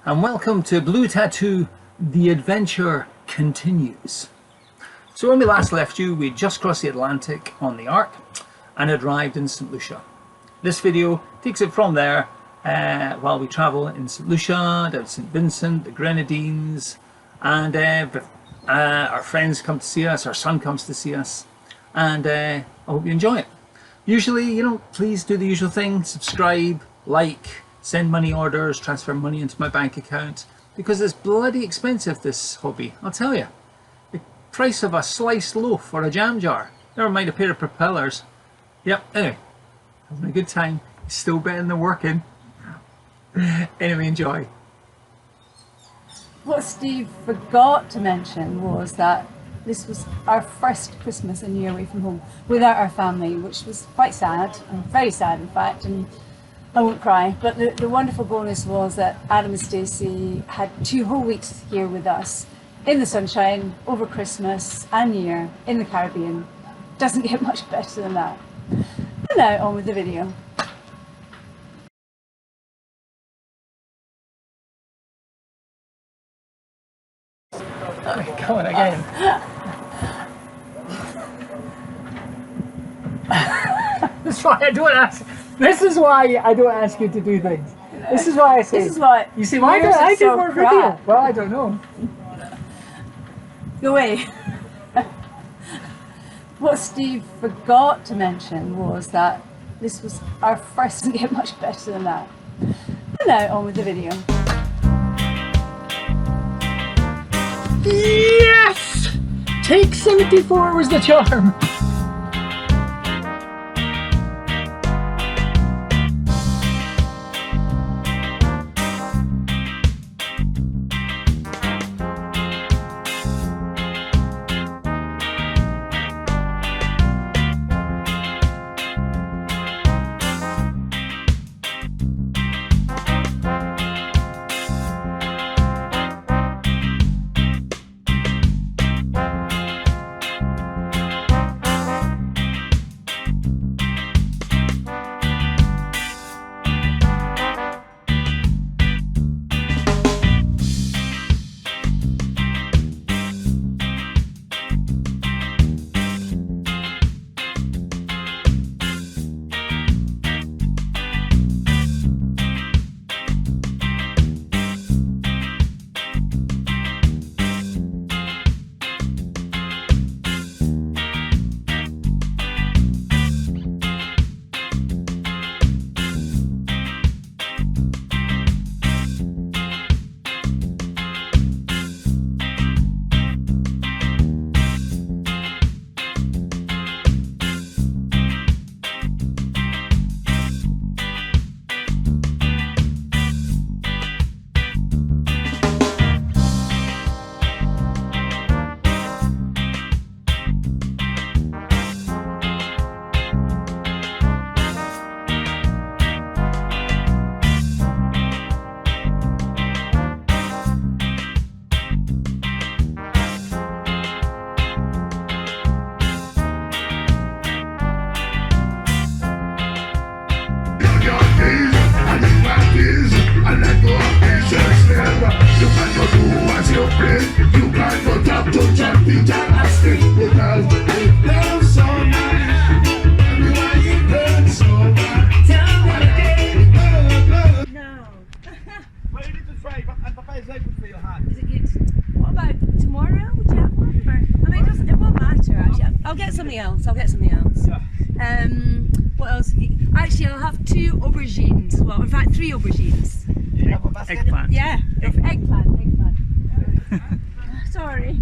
and welcome to Blue Tattoo. The adventure continues. So when we last left you, we just crossed the Atlantic on the Ark and had arrived in St. Lucia. This video takes it from there while we travel in St. Lucia, down St. Vincent, the Grenadines, and our friends come to see us, our son comes to see us, and I hope you enjoy it. Usually, please do the usual thing: subscribe, like, send money orders, transfer money into my bank account, because it's bloody expensive, this hobby, I'll tell you. The price of a sliced loaf or a jam jar, never mind a pair of propellers. Yep, anyway, having a good time. It's still better than working. Anyway, enjoy. What Steve forgot to mention was that this was our first Christmas and New Year away from home without our family, which was quite sad, and very sad in fact, and I won't cry. But the wonderful bonus was that Adam and Stacey had 2 whole weeks here with us in the sunshine over Christmas and New Year in the Caribbean. Doesn't get much better than that. And now on with the video. Come on again. This is why I don't ask. This is why I don't ask you to do things. This is why I say. This is what. You see, why don't I do more video? Well, I don't know. Go away. What Steve forgot to mention was that this was our first. Doesn't get much better than that. And now on with the video. Yes! Take 74 was the charm. I'll get something else. What else have you? Actually, I'll have 2 aubergines. Well, in fact, 3 aubergines. Eggplant. Yeah, eggplant. Sorry.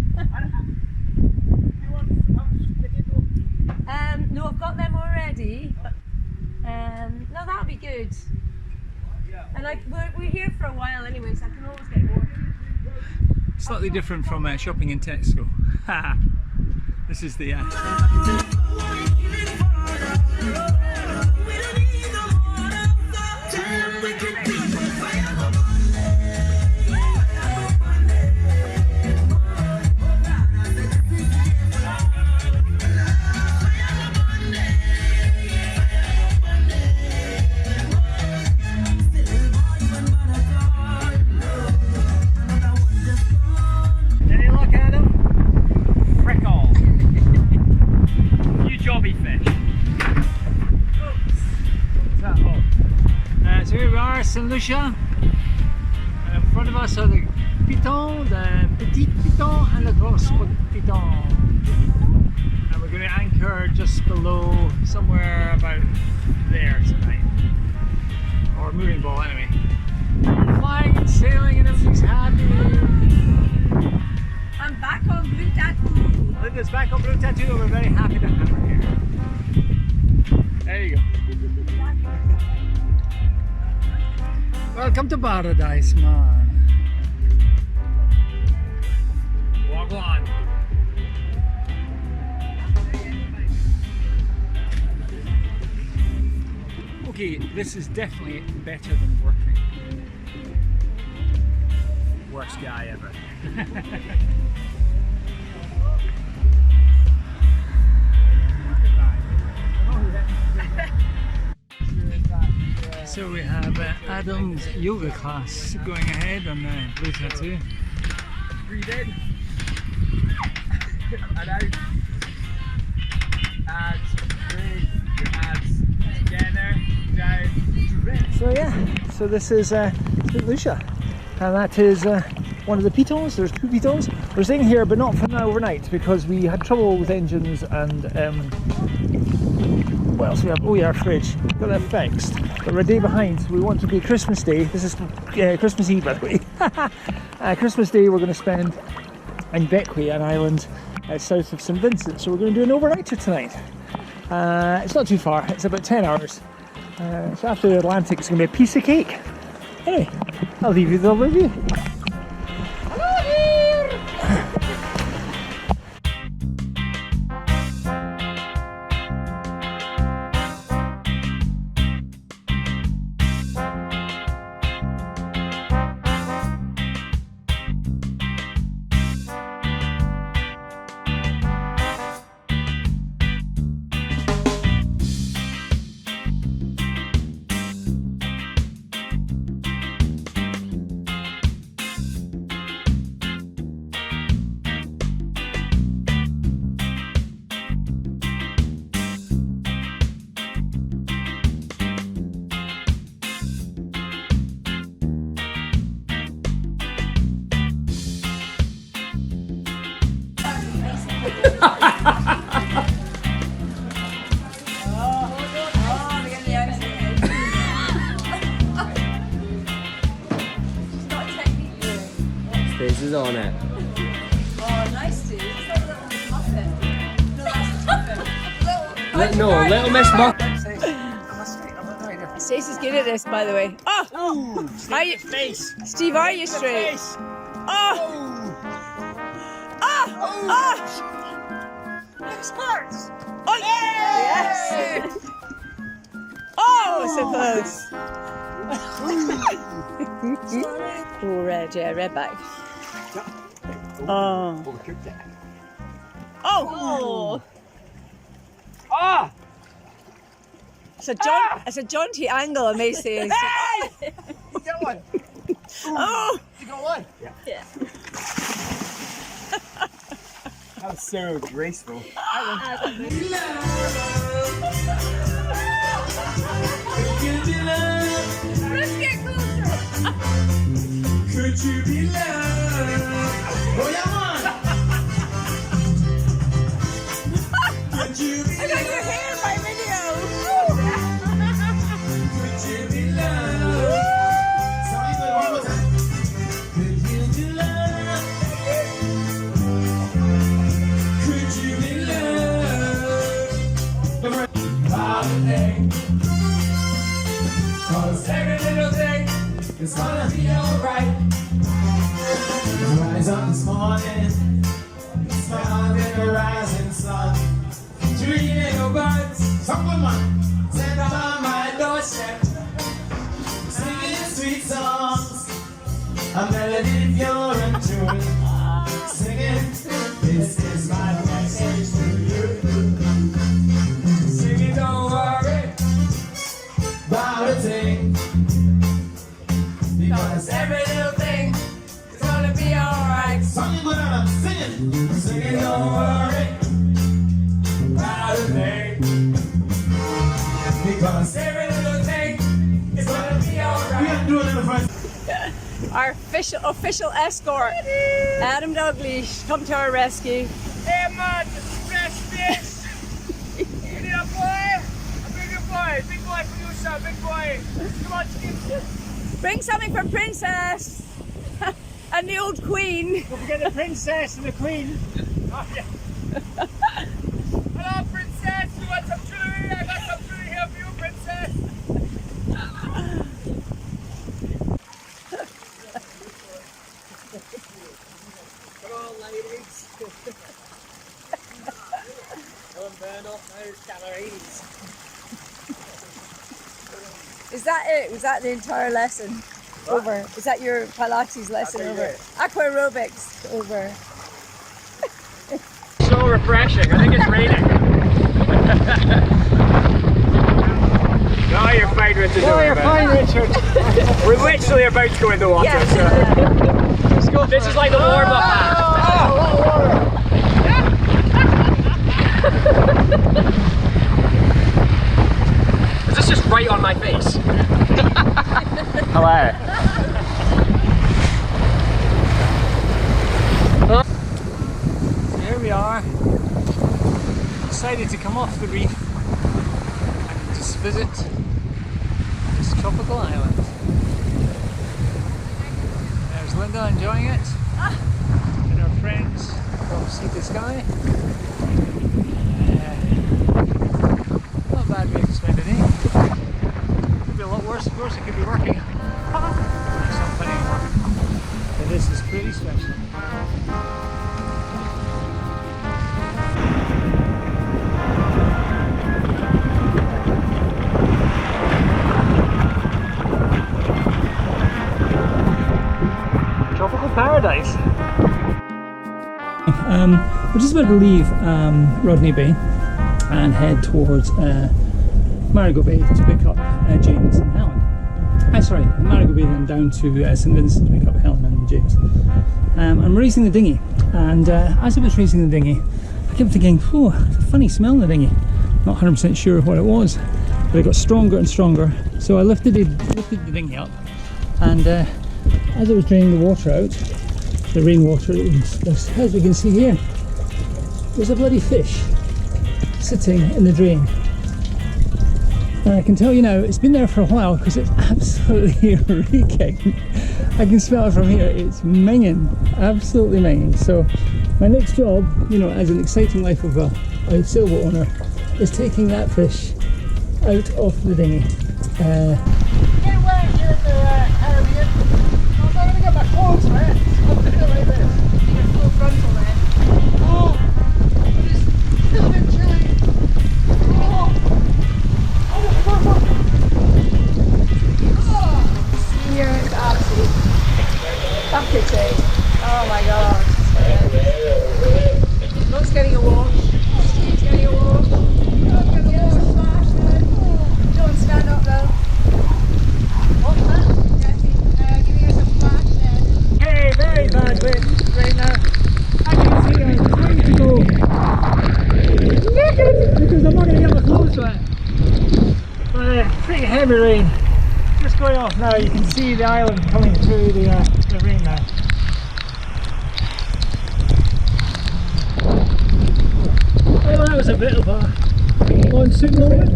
No, I've got them already. No, that'll be good. And we're here for a while anyway, so I can always get more. Slightly different from shopping in Tesco. This is the Lucia. And in front of us are the Piton, the Petit Piton and the Gros Piton. And we're going to anchor just below, somewhere about there tonight. Or moving ball anyway. Flying and sailing and everything's happy. I'm back on Blue Tattoo. Linda's back on Blue Tattoo and we're very happy to have her here. There you go. Welcome to Paradise, man. Walk on. Okay, this is definitely better than working. Worst guy ever. So we have Adam's yoga class going ahead on Blue Tattoo. Breathe in and out. Abs, breathe your abs together, down. So yeah, so this is St. Lucia, and that is one of the pitons. There's two pitons. We're staying here, but not for now overnight because we had trouble with engines and what else we have? Oh yeah, our fridge. Got that fixed. But we're a day behind. So we want to be Christmas Day. This is Christmas Eve, by the way. Christmas Day we're going to spend in Bequia, an island south of St. Vincent. So we're going to do an overnighter tonight. It's not too far. It's about 10 hours. So after the Atlantic, it's going to be a piece of cake. Anyway, I'll leave you the review. Faces on it. Oh, nice dude. Is that little muffin? No, that's a muffin. Little Miss Muff. Stacey's good at this, by the way. Oh! Are you, Face! Steve, are you straight? Oh! Oh! Oh! This hurts! Oh, yes! Oh, so close. Oh, red, yeah, red back. Oh. Oh! Ah! It's a jaunty angle, I may say. You got one. Oh! You got one. Yeah. That was so graceful. Let's get closer. Could you be loved? Oh, yeah, man. Could you be I got your hair in my video. Could you be loved? Sorry, but one more time. Could you be loved? Could you be loved? Holiday. 'Cause every little thing is gonna be alright. Rise up this morning, smile in the rising sun. Three little birds, sent on my doorstep, singing sweet songs, a melody pure and true. Singing, this is my message to you. Singing, don't worry about a thing, because every little thing is gonna be alright. Singing, but I'm singing, singing, don't worry about a thing, because every little thing is gonna be alright. We are doing Our official escort, Adam Dalgleish, come to our rescue. Hey man, fresh fish! You need a boy? A bigger boy! Big boy producer, big boy! Come on, chicken! Bring something for Princess and the old Queen. Don't forget the princess and the queen! Oh, yeah. Hello princess! You want some jewelry? I got some jewelry here for you, princess! Come on ladies! Don't burn off those calories! Is that it? Was that the entire lesson? Over. Is that your Pilates lesson over? Aquarobics over. So refreshing. I think it's raining. No, you're fine, Richard. No, you're fine, Richard. We're literally about to go in the water. Yeah. So. Let's go. This is like the warm-up half. Is this just right on my face? Hello. Here we are. Decided to come off the reef and just visit this tropical island. There's Linda enjoying it, and our friends from Sea to Sky. Not a bad way to spend a day. Could be a lot worse, of course. It could be working. There's something, but this is pretty special. Tropical paradise. We're just about to leave Rodney Bay and head towards Marigot Bay to pick up James and Helen. Sorry, Marigot Bay then down to St Vincent to pick up Helen and James. I'm racing the dinghy, and as I was racing the dinghy, I kept thinking, oh, there's a funny smell in the dinghy. Not 100% sure what it was, but it got stronger and stronger. So I lifted the dinghy up, and as I was draining the water out, the rainwater, as we can see here, there's a bloody fish sitting in the drain. And I can tell you now, it's been there for a while because it's absolutely reeking. I can smell it from here, it's minging, absolutely minging. So my next job, you know, as an exciting life of a sailboat owner, is taking that fish out of the dinghy. Get wet here in the Caribbean. I'm not going to get my clothes wet. I'm going to do like this. You get full frontal there. Oh, it's a little bit chilly. Here is absolute buckety. Oh my god. Love's getting a wash. Steve's getting a wash. Don't stand up though. What's that? Giving us a flash there. Okay, very bad wind right now. As you can see, I'm trying to go naked because I'm not going to get my clothes wet. But pretty heavy rain. Just going off now, you can see the island coming through the rain now. Oh, that was a bit of a monsoon moment.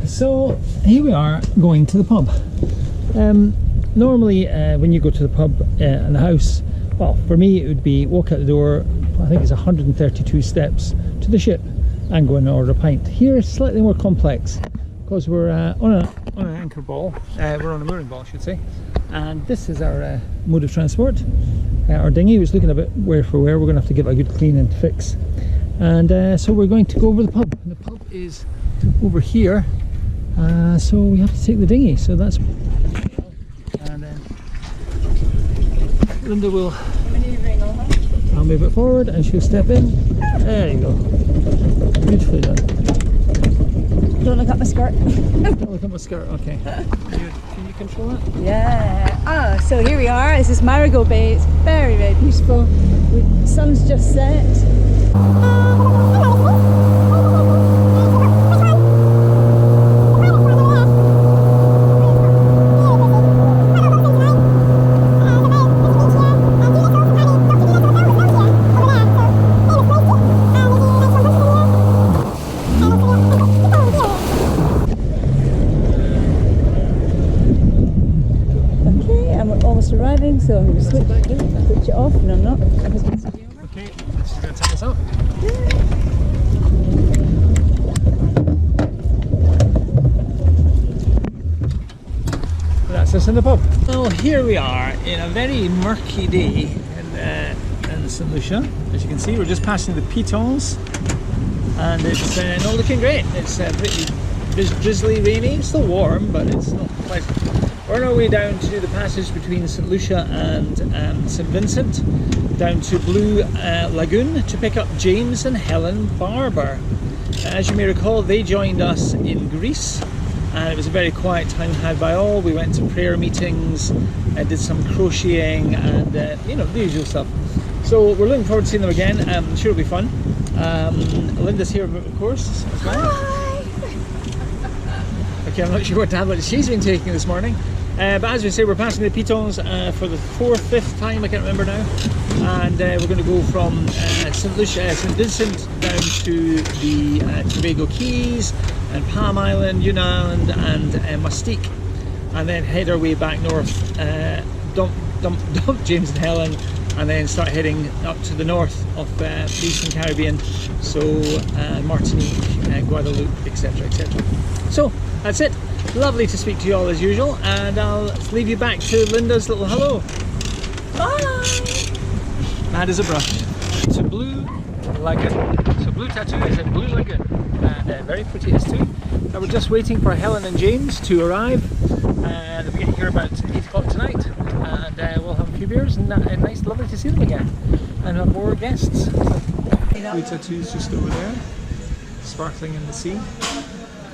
So here we are going to the pub. Normally when you go to the pub in the house, well, for me it would be walk out the door, I think it's 132 steps to the ship and go and order a pint. Here it's slightly more complex because we're on an anchor ball, we're on a mooring ball I should say, and this is our mode of transport. Our dinghy was looking a bit where for where, we're going to have to give it a good clean and fix, and so we're going to go over the pub, and the pub is over here, so we have to take the dinghy, so that's, and then Linda will, I'll move it forward and she'll step in. There you go. Beautifully done. Don't look at my skirt. Don't look at my skirt, okay. Can you control it? Yeah. Ah, so here we are. This is Marigot Bay. It's very, very beautiful. The sun's just set. just arriving, so I'm going to switch it off, and I'm not. My husband's over. Okay, she's going to take us up. That's us in the pub. Well, here we are in a very murky day in St Lucia. As you can see, we're just passing the Pitons, and it's not looking great. It's pretty drizzly, rainy. It's still warm, but it's not pleasant. We're on our way down to the passage between St Lucia and St Vincent, down to Blue Lagoon to pick up James and Helen Barber. As you may recall, they joined us in Greece, and it was a very quiet time had by all. We went to prayer meetings, did some crocheting, and you know, the usual stuff. So we're looking forward to seeing them again. I'm sure it'll be fun. Linda's here, of course, as well. Hi! Okay, I'm not sure what tablet she's been taking this morning. But as we say, we're passing the Pitons for the 4th, 5th time, I can't remember now. And we're going to go from St Vincent down to the Tobago Keys and Palm Island, Yuna Island and Mustique. And then head our way back north, dump James and Helen, and then start heading up to the north of the Eastern Caribbean. So Martinique, Guadeloupe, etc, etc. So that's it. Lovely to speak to you all as usual, and I'll leave you back to Linda's little hello. Bye! Mad as a brush. To Blue Lagoon. So Blue Tattoo is at Blue Lagoon, and very pretty as too. And we're just waiting for Helen and James to arrive, and we get here about 8 o'clock tonight, and we'll have a few beers, and nice, lovely to see them again, and have more guests. Blue Tattoo's just over there, sparkling in the sea,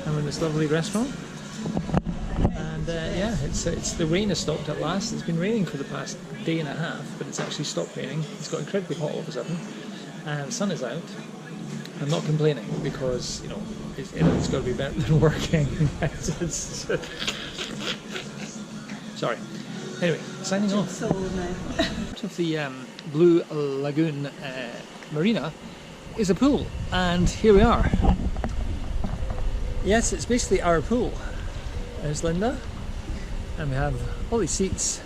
and we're in this lovely restaurant. And yeah, it's the rain has stopped at last. It's been raining for the past day and a half, but it's actually stopped raining. It's got incredibly hot all of a sudden, and the sun is out. I'm not complaining because, you know, it's got to be better than working. Sorry. Anyway, signing off. Out of the Blue Lagoon Marina is a pool, and here we are. Yes, it's basically our pool. There's Linda, and we have all these seats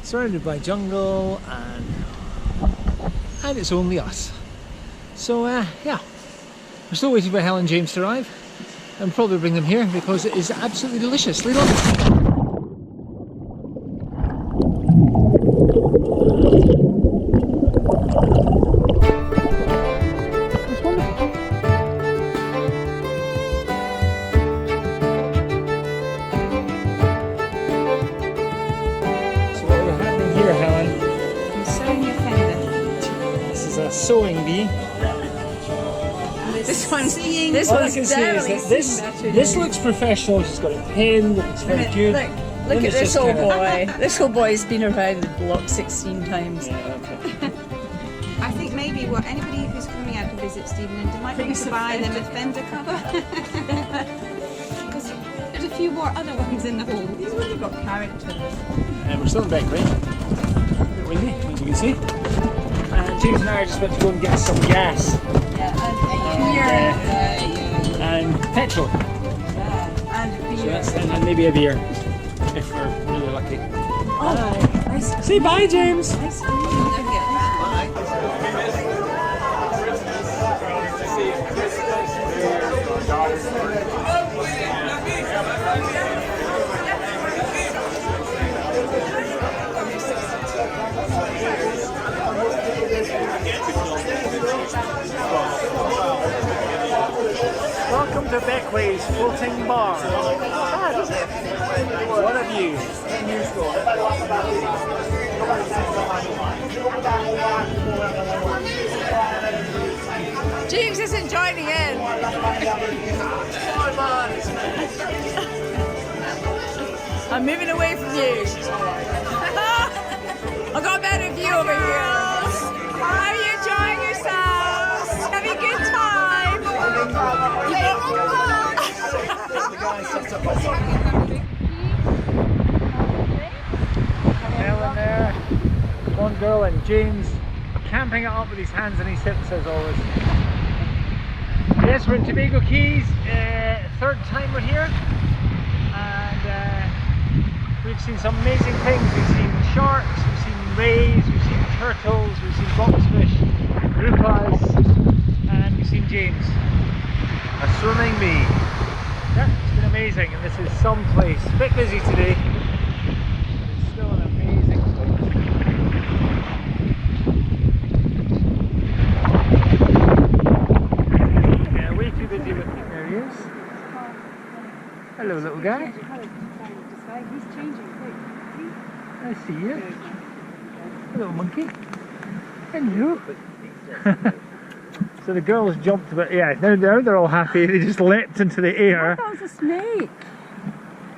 surrounded by jungle, and it's only us. So yeah, we're still waiting for Helen and James to arrive, and we'll probably bring them here because it is absolutely delicious. Lead on. Sewing bee. This one's All I can say is that this looks professional. She's got a pen. Looks very good. Look at this old boy. This old boy's been around the block 16 times. Yeah, okay. I think maybe what anybody who's coming out to visit Stephen and might want to buy them a fender cover. Because there's a few more other ones in the hall. These ones have got character. And we're still in Beckley. A bit windy, as you can see. And James and I are just about to go and get some gas. And petrol. And beer. And maybe a beer, if we're really lucky. Oh, nice. Say bye, James. Nice to meet you. Welcome to Beckway's floating bar. What a view. James isn't joining in. I'm moving away from you. I've got a better view over here. How are you enjoying yourselves? Having a good time? Helen there, one girl, and James camping it up with his hands on his hips as always. Yes, we're in Tobago Keys, 3rd time we're here, and We've seen some amazing things. We've seen sharks, we've seen rays, we've seen turtles, we've seen boxfish, groupas, and we've seen James. A swimming bee. Yeah, it's been amazing, and this is some place. A bit busy today, but it's still an amazing place. Yeah, way too busy with me. There he is. Hello, little guy. He's changing quick. I see you. Hello, monkey. Hello. So the girls jumped, but yeah, now they're all happy. They just leapt into the air. That was a snake.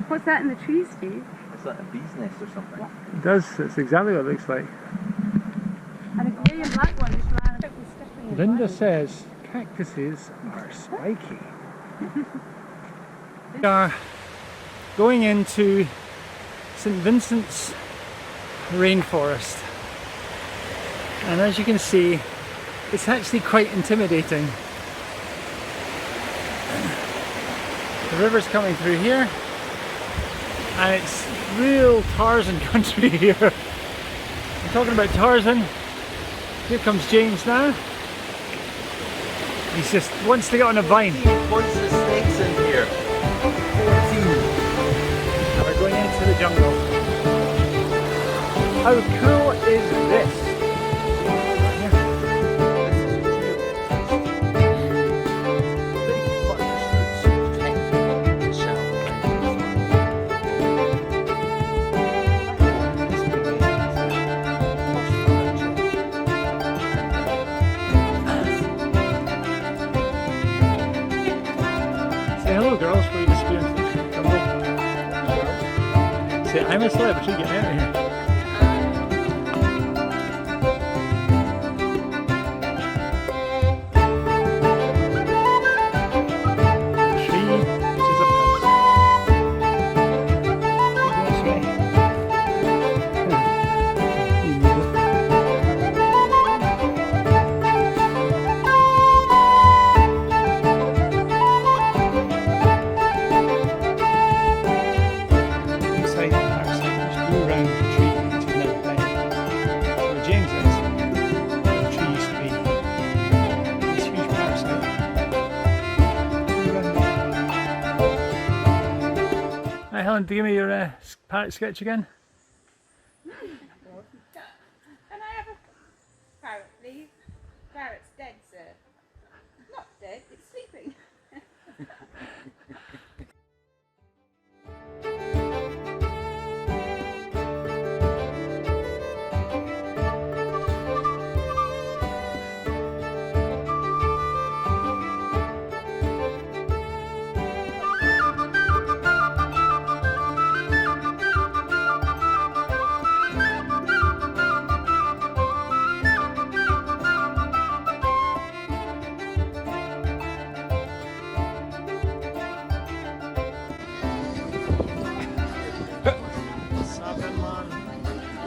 What's that in the trees, Steve? It's like a bee's nest or something. It does. That's exactly what it looks like. And a grey and black one just ran. It was sniffing his Linda body. says cactuses are spiky. We are going into St. Vincent's rainforest, and as you can see, it's actually quite intimidating. The river's coming through here, and it's real Tarzan country here. I'm talking about Tarzan. Here comes James now. He just wants to get on a vine. Poisonous snakes in here. 14. And we're going into the jungle. How cool is this? Say hello, girls, before you disappear into the jungle. Say, I'm a celebrity, get out of here. Tree, which is a post. Keep this way. You move it. Inside the parasite, which grew around the tree until now died. Where James is, the tree used to be this huge parasite. Grew around there. Hi Helen, do you give me your parrot sketch again? Can I have a parrot, please? Parrot's dead, sir. Not dead, it's sleeping.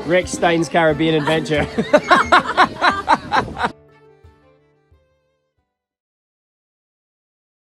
Rick Stein's Caribbean Adventure.